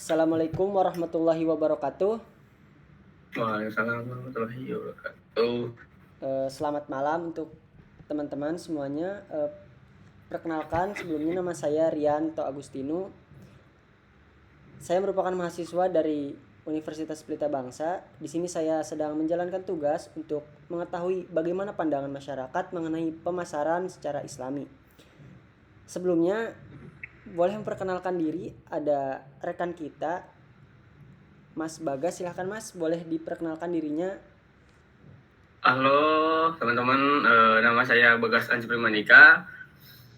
Assalamualaikum warahmatullahi wabarakatuh. Waalaikumsalam warahmatullahi wabarakatuh. Selamat malam untuk teman-teman semuanya. Perkenalkan, sebelumnya nama saya Rianto Agustino. Saya merupakan mahasiswa dari Universitas Pelita Bangsa. Di sini saya sedang menjalankan tugas untuk mengetahui bagaimana pandangan masyarakat mengenai pemasaran secara Islami. Sebelumnya, boleh memperkenalkan diri, ada rekan kita, Mas Bagas. Silahkan Mas, boleh diperkenalkan dirinya. Halo teman-teman, nama saya Bagas Anji Primanika.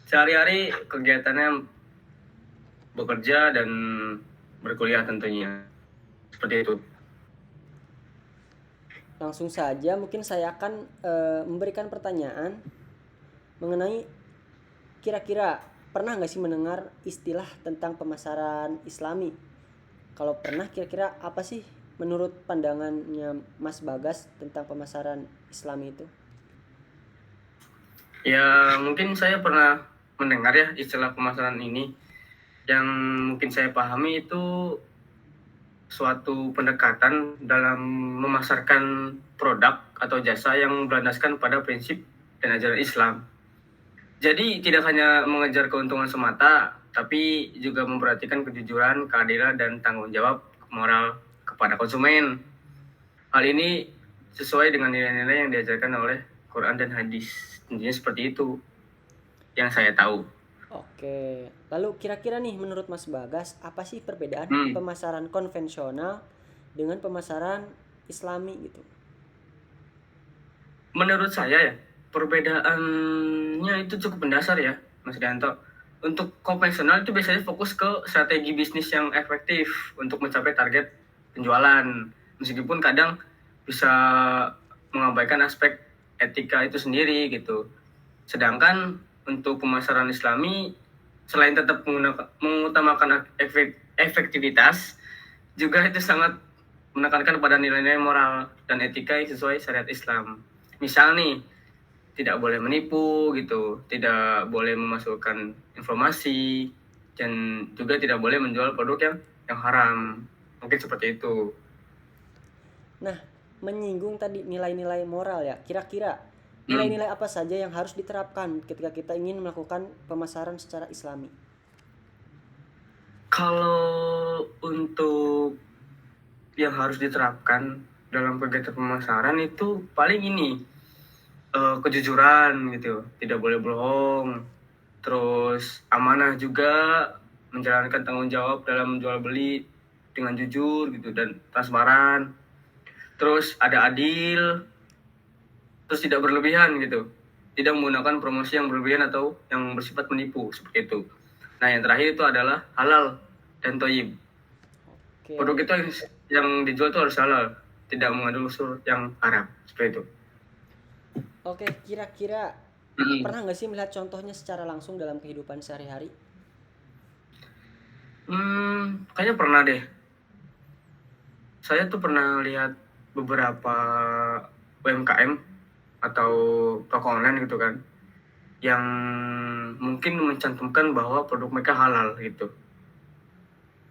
Sehari-hari kegiatannya bekerja dan berkuliah tentunya. Seperti itu. Langsung saja mungkin saya akan memberikan pertanyaan mengenai kira-kira pernah nggak sih mendengar istilah tentang pemasaran Islami? Kalau pernah, kira-kira apa sih menurut pandangannya Mas Bagas tentang pemasaran Islami itu? Ya, mungkin saya pernah mendengar ya istilah pemasaran ini. Yang mungkin saya pahami itu suatu pendekatan dalam memasarkan produk atau jasa yang berlandaskan pada prinsip dan ajaran Islam. Jadi tidak hanya mengejar keuntungan semata, tapi juga memperhatikan kejujuran, keadilan, dan tanggung jawab moral kepada konsumen. Hal ini sesuai dengan nilai-nilai yang diajarkan oleh Quran dan hadis. Tentunya seperti itu yang saya tahu. Oke, lalu kira-kira nih menurut Mas Bagas apa sih perbedaan Hmm. pemasaran konvensional dengan pemasaran Islami gitu? Menurut saya ya, perbedaannya itu cukup mendasar ya, Mas Danto. Untuk konvensional itu biasanya fokus ke strategi bisnis yang efektif untuk mencapai target penjualan. Meskipun kadang bisa mengabaikan aspek etika itu sendiri gitu. Sedangkan untuk pemasaran Islami, selain tetap mengutamakan efektivitas, juga itu sangat menekankan pada nilai-nilai moral dan etika yang sesuai syariat Islam. Misal nih, tidak boleh menipu gitu, tidak boleh memasukkan informasi, dan juga tidak boleh menjual produk yang haram. Mungkin seperti itu. Nah, menyinggung tadi nilai-nilai moral ya. Kira-kira Hmm. nilai-nilai apa saja yang harus diterapkan ketika kita ingin melakukan pemasaran secara Islami? Kalau untuk yang harus diterapkan dalam kegiatan pemasaran itu paling ini kejujuran gitu, tidak boleh bohong, terus amanah juga, menjalankan tanggung jawab dalam menjual beli dengan jujur gitu dan transparan, terus ada adil, terus tidak berlebihan gitu, tidak menggunakan promosi yang berlebihan atau yang bersifat menipu seperti itu. Nah yang terakhir itu adalah halal dan toyib. Produk Oke. itu yang dijual itu harus halal, tidak mengandung unsur yang haram seperti itu. Oke, kira-kira Hmm. pernah nggak sih melihat contohnya secara langsung dalam kehidupan sehari-hari? Kayaknya pernah deh. Saya tuh pernah lihat beberapa UMKM atau toko online gitu kan, yang mungkin mencantumkan bahwa produk mereka halal gitu,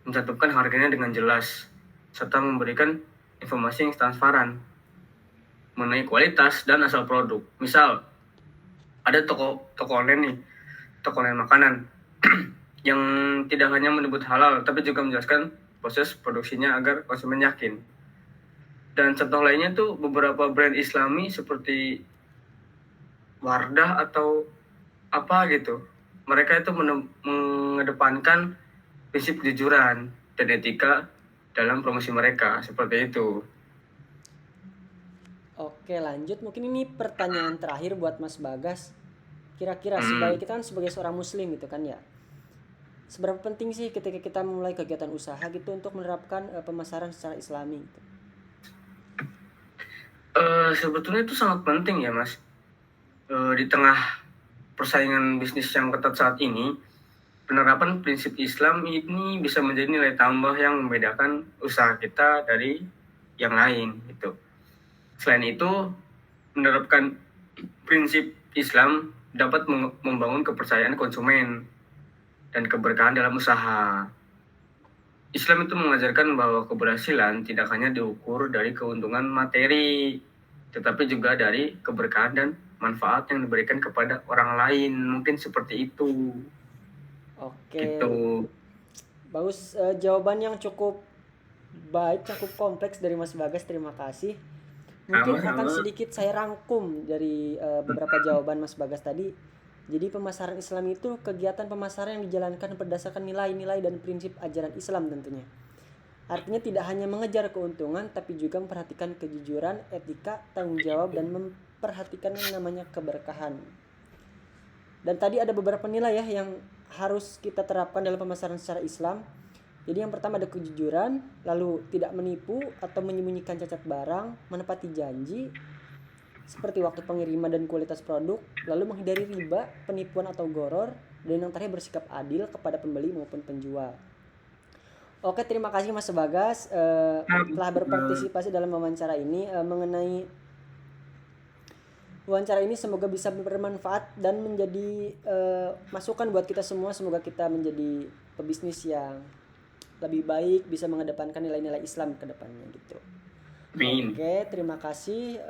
mencantumkan harganya dengan jelas, serta memberikan informasi yang transparan mengenai kualitas dan asal produk. Misal, ada toko online nih, toko online makanan, yang tidak hanya menyebut halal, tapi juga menjelaskan proses produksinya agar konsumen yakin. Dan contoh lainnya tuh beberapa brand Islami seperti Wardah atau apa gitu. Mereka itu mengedepankan prinsip kejujuran dan etika dalam promosi mereka seperti itu. Oke, lanjut. Mungkin ini pertanyaan terakhir buat Mas Bagas. Kira-kira Hmm. sebagai kita kan sebagai seorang muslim gitu kan ya. Seberapa penting sih ketika kita memulai kegiatan usaha gitu untuk menerapkan pemasaran secara Islami gitu? Sebetulnya itu sangat penting ya Mas. Di tengah persaingan bisnis yang ketat saat ini, penerapan prinsip Islam ini bisa menjadi nilai tambah yang membedakan usaha kita dari yang lain gitu. Selain itu, menerapkan prinsip Islam dapat membangun kepercayaan konsumen dan keberkahan dalam usaha. Islam itu mengajarkan bahwa keberhasilan tidak hanya diukur dari keuntungan materi, tetapi juga dari keberkahan dan manfaat yang diberikan kepada orang lain. Mungkin seperti itu. Oke, Gitu. bagus. Jawaban yang cukup baik, cukup kompleks dari Mas Bagas. Terima kasih. Mungkin akan Sama-sama. sedikit saya rangkum dari beberapa jawaban Mas Bagas tadi. Jadi pemasaran Islam itu kegiatan pemasaran yang dijalankan berdasarkan nilai-nilai dan prinsip ajaran Islam tentunya. Artinya tidak hanya mengejar keuntungan, tapi juga memperhatikan kejujuran, etika, tanggung jawab, dan memperhatikan yang namanya keberkahan. Dan tadi ada beberapa nilai ya yang harus kita terapkan dalam pemasaran secara Islam. Jadi yang pertama ada kejujuran, lalu tidak menipu atau menyembunyikan cacat barang, menepati janji seperti waktu pengiriman dan kualitas produk, lalu menghindari riba, penipuan atau goror, dan yang terakhir bersikap adil kepada pembeli maupun penjual. Oke, terima kasih Mas Bagas telah berpartisipasi dalam wawancara ini. Mengenai wawancara ini semoga bisa bermanfaat dan menjadi masukan buat kita semua. Semoga kita menjadi pebisnis yang lebih baik, bisa mengedepankan nilai-nilai Islam ke depannya gitu. Amin. Oke, terima kasih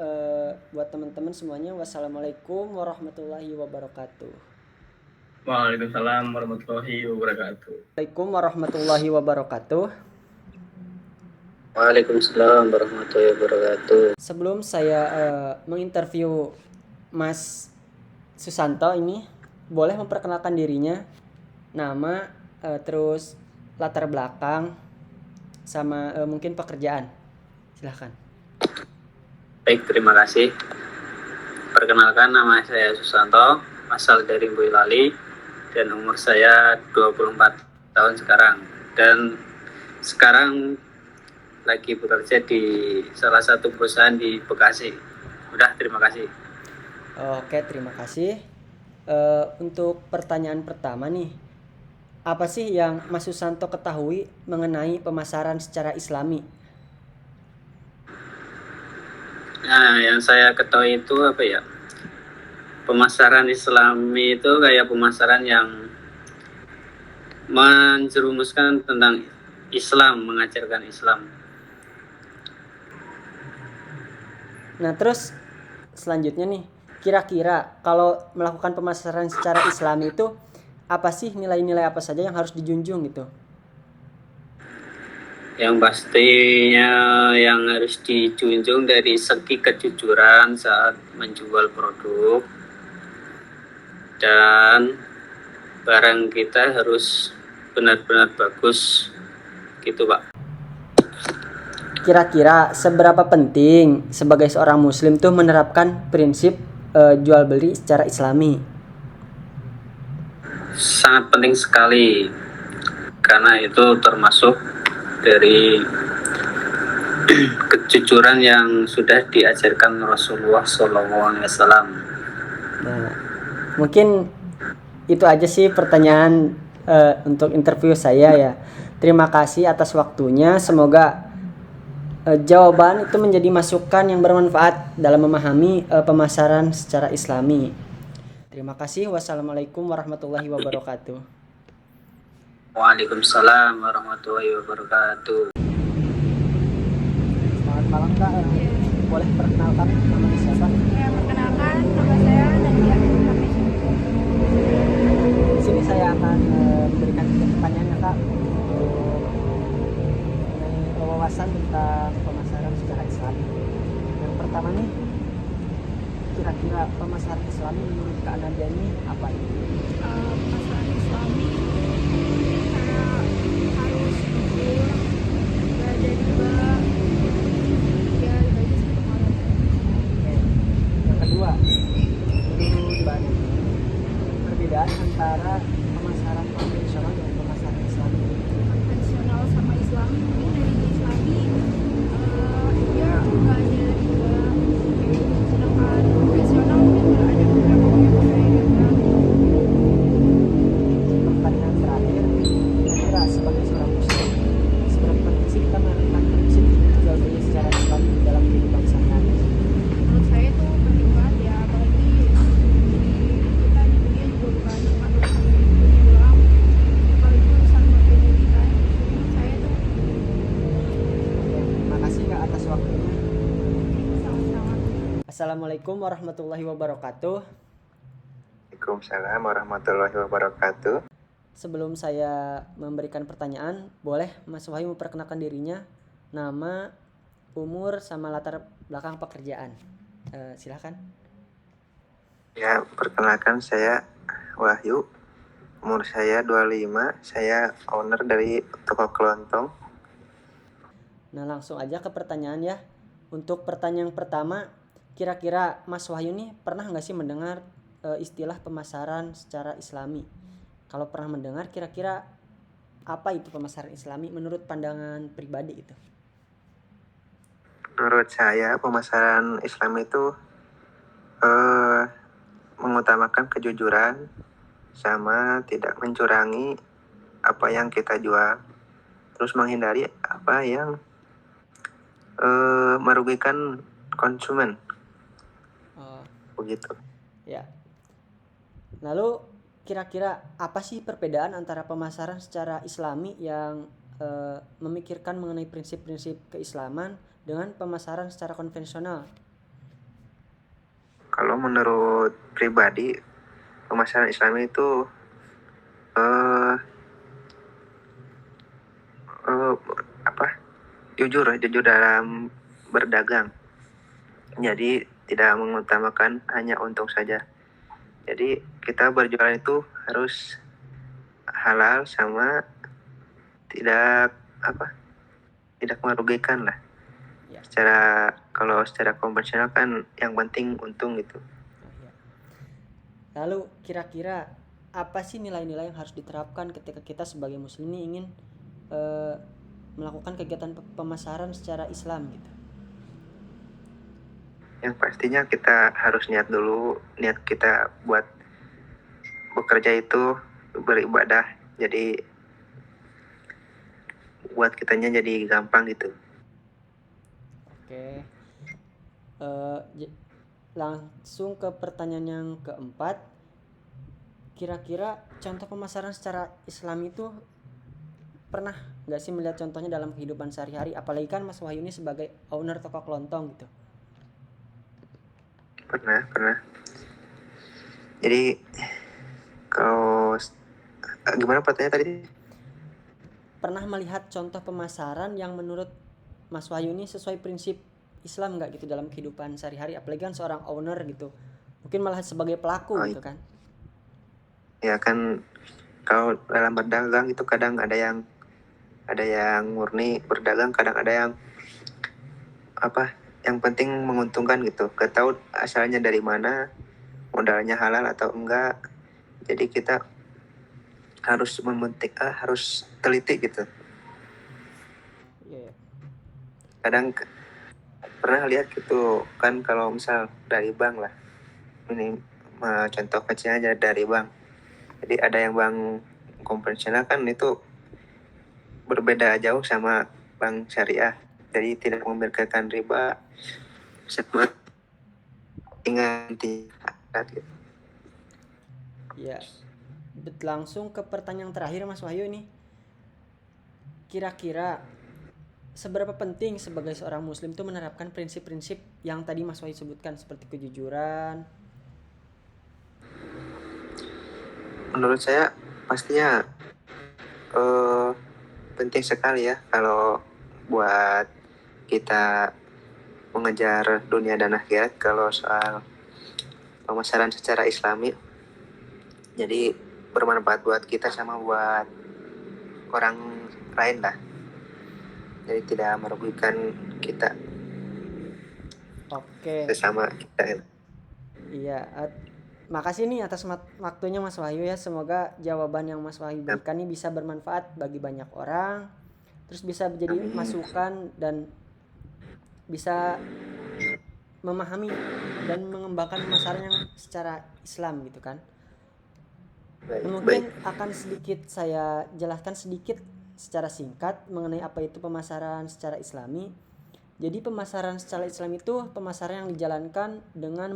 buat teman-teman semuanya. Wassalamualaikum warahmatullahi wabarakatuh. Waalaikumsalam warahmatullahi wabarakatuh. Waalaikumsalam warahmatullahi wabarakatuh. Waalaikumsalam warahmatullahi wabarakatuh. Sebelum saya menginterview Mas Susanto ini, boleh memperkenalkan dirinya, nama, terus latar belakang, sama mungkin pekerjaan. Silahkan. Baik, terima kasih. Perkenalkan, nama saya Susanto, asal dari Boyolali, dan umur saya 24 tahun sekarang. Dan sekarang lagi bekerja di salah satu perusahaan di Bekasi. Udah, terima kasih. Oke, terima kasih. Untuk pertanyaan pertama nih, apa sih yang Mas Susanto ketahui mengenai pemasaran secara Islami? Nah, yang saya ketahui itu apa ya? Pemasaran Islami itu kayak pemasaran yang menjerumuskan tentang Islam, mengajarkan Islam. Nah, terus selanjutnya nih, kira-kira kalau melakukan pemasaran secara Islami itu apa sih nilai-nilai apa saja yang harus dijunjung gitu? Yang pastinya yang harus dijunjung dari segi kejujuran saat menjual produk, dan barang kita harus benar-benar bagus gitu Pak. Kira-kira seberapa penting sebagai seorang muslim tuh menerapkan prinsip jual beli secara Islami? Sangat penting sekali, karena itu termasuk dari kejujuran yang sudah diajarkan Rasulullah SAW. Nah, mungkin itu aja sih pertanyaan untuk interview saya ya. Terima kasih atas waktunya. Semoga jawaban itu menjadi masukan yang bermanfaat dalam memahami pemasaran secara Islami. Terima kasih. Wassalamualaikum warahmatullahi wabarakatuh. Waalaikumsalam warahmatullahi wabarakatuh. Selamat malam Kak. Boleh perkenalkan namanya siapa? Ya, perkenalkan nama saya Nadia Nafisya. Di sini saya akan memberikan pertanyaan ya Kak untuk mengenai wawasan tentang pemasaran secara Islami. Yang pertama nih, kira-kira pemasaran Islami menurut Kak Nadia ini apa ini? Pemasaran Islami karena harus jujur, gak ada riba, ya bagi satu hal. Oke. Yang kedua, menurut Mbak Nadia, perbedaan antara pemasaran konvensional dan pemasaran Islami. Konvensional sama Islam, mungkin dari Islami ya nggak ada riba, sedangkan konvensional mungkin nggak ada beberapa yang ada riba. Assalamualaikum warahmatullahi wabarakatuh. Waalaikumsalam warahmatullahi wabarakatuh. Sebelum saya memberikan pertanyaan, boleh Mas Wahyu memperkenalkan dirinya, nama, umur, sama latar belakang pekerjaan. Silahkan. Ya, perkenalkan saya Wahyu. Umur saya 25. Saya owner dari toko kelontong. Nah, langsung aja ke pertanyaan ya. Untuk pertanyaan pertama, kira-kira Mas Wahyu nih pernah nggak sih mendengar istilah pemasaran secara Islami? Kalau pernah mendengar, kira-kira apa itu pemasaran Islami menurut pandangan pribadi itu? Menurut saya, pemasaran Islam itu mengutamakan kejujuran sama tidak mencurangi apa yang kita jual. Terus menghindari apa yang merugikan konsumen. Begitu. Ya. Lalu kira-kira apa sih perbedaan antara pemasaran secara Islami yang memikirkan mengenai prinsip-prinsip keislaman dengan pemasaran secara konvensional? Kalau menurut pribadi, pemasaran Islami itu jujur dalam berdagang. Jadi tidak mengutamakan hanya untung saja. Jadi kita berjualan itu harus halal sama tidak merugikan lah. Ya. Kalau secara konvensional kan yang penting untung gitu. Lalu kira-kira apa sih nilai-nilai yang harus diterapkan ketika kita sebagai muslim ini ingin melakukan kegiatan pemasaran secara Islam gitu? Yang pastinya kita harus niat dulu, niat kita buat bekerja itu beribadah, jadi buat kitanya jadi gampang gitu. Oke. Langsung ke pertanyaan yang keempat. Kira-kira contoh pemasaran secara Islam itu pernah nggak sih melihat contohnya dalam kehidupan sehari-hari? Apalagi kan Mas Wahyu ini sebagai owner toko kelontong gitu. Pernah. Jadi kalau gimana pertanyaan tadi? Pernah melihat contoh pemasaran yang menurut Mas Wahyu ini sesuai prinsip Islam nggak gitu dalam kehidupan sehari-hari? Apalagi kan seorang owner gitu, mungkin malah sebagai pelaku gitu kan? Ya kan, kalau dalam berdagang itu kadang ada yang murni berdagang, kadang ada yang yang penting menguntungkan gitu. Gak tahu asalnya dari mana, modalnya halal atau enggak. Jadi kita harus harus teliti gitu. Yeah. Kadang pernah lihat gitu kan, kalau misal dari bank lah, ini contoh kecil aja dari bank. Jadi ada yang bank konvensional kan itu berbeda jauh sama bank syariah. Jadi tidak memikirkan riba, sebut ingat gitu. Ya, langsung ke pertanyaan terakhir Mas Wahyu ini. Kira-kira seberapa penting sebagai seorang muslim itu menerapkan prinsip-prinsip yang tadi Mas Wahyu sebutkan seperti kejujuran? Menurut saya pastinya penting sekali ya kalau buat kita mengejar dunia dan akhirat. Kalau soal pemasaran secara Islami, jadi bermanfaat buat kita sama buat orang lain lah, jadi tidak merugikan kita. Oke. Sesama kita. Iya, makasih nih atas waktunya Mas Wahyu ya. Semoga jawaban yang Mas Wahyu berikan ini bisa bermanfaat bagi banyak orang, terus bisa menjadi masukan dan bisa memahami dan mengembangkan pemasaran yang secara Islam gitu kan. Mungkin akan sedikit saya jelaskan sedikit secara singkat mengenai apa itu pemasaran secara Islami. Jadi pemasaran secara Islam itu pemasaran yang dijalankan dengan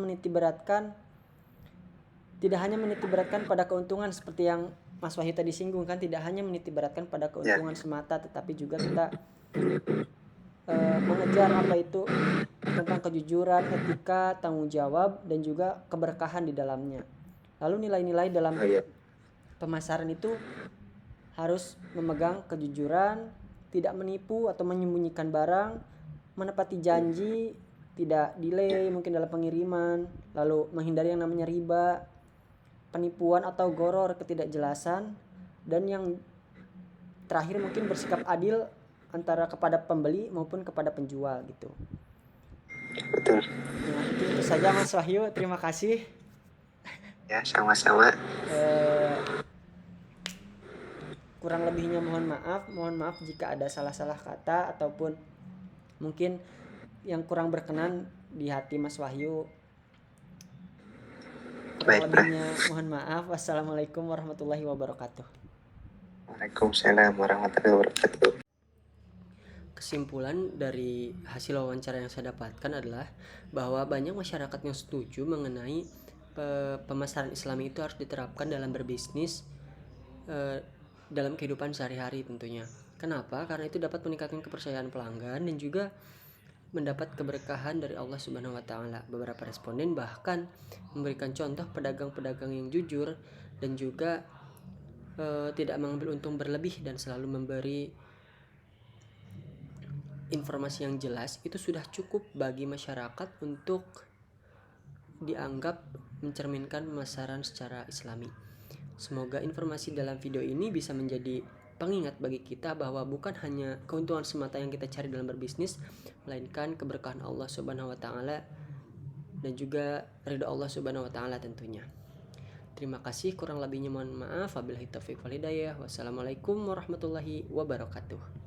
tidak hanya menitikberatkan pada keuntungan seperti yang Mas Wahyu tadi singgung kan, tidak hanya menitikberatkan pada keuntungan semata, tetapi juga kita mengejar apa itu tentang kejujuran, etika, tanggung jawab, dan juga keberkahan di dalamnya. Lalu nilai-nilai dalam Oh iya. pemasaran itu harus memegang kejujuran, tidak menipu atau menyembunyikan barang, menepati janji, tidak delay mungkin dalam pengiriman, lalu menghindari yang namanya riba, penipuan atau goror, ketidakjelasan, dan yang terakhir mungkin bersikap adil antara kepada pembeli maupun kepada penjual gitu. Betul. Nah, itu saja Mas Wahyu, terima kasih. Ya, sama-sama. Kurang lebihnya mohon maaf jika ada salah-salah kata ataupun mungkin yang kurang berkenan di hati Mas Wahyu. Kurang Baik, lebihnya mohon maaf. Wassalamualaikum warahmatullahi wabarakatuh. Waalaikumsalam warahmatullahi wabarakatuh. Kesimpulan dari hasil wawancara yang saya dapatkan adalah bahwa banyak masyarakat yang setuju mengenai pemasaran Islami itu harus diterapkan dalam berbisnis, dalam kehidupan sehari-hari tentunya. Kenapa? Karena itu dapat meningkatkan kepercayaan pelanggan dan juga mendapat keberkahan dari Allah Subhanahu wa taala. Beberapa responden bahkan memberikan contoh pedagang-pedagang yang jujur dan juga tidak mengambil untung berlebih dan selalu memberi informasi yang jelas. Itu sudah cukup bagi masyarakat untuk dianggap mencerminkan pemasaran secara Islami. Semoga informasi dalam video ini bisa menjadi pengingat bagi kita bahwa bukan hanya keuntungan semata yang kita cari dalam berbisnis, melainkan keberkahan Allah Subhanahu wa taala dan juga ridha Allah Subhanahu wa taala tentunya. Terima kasih, kurang lebihnya mohon maaf. Wabillahi taufiq wal hidayah. Wassalamualaikum warahmatullahi wabarakatuh.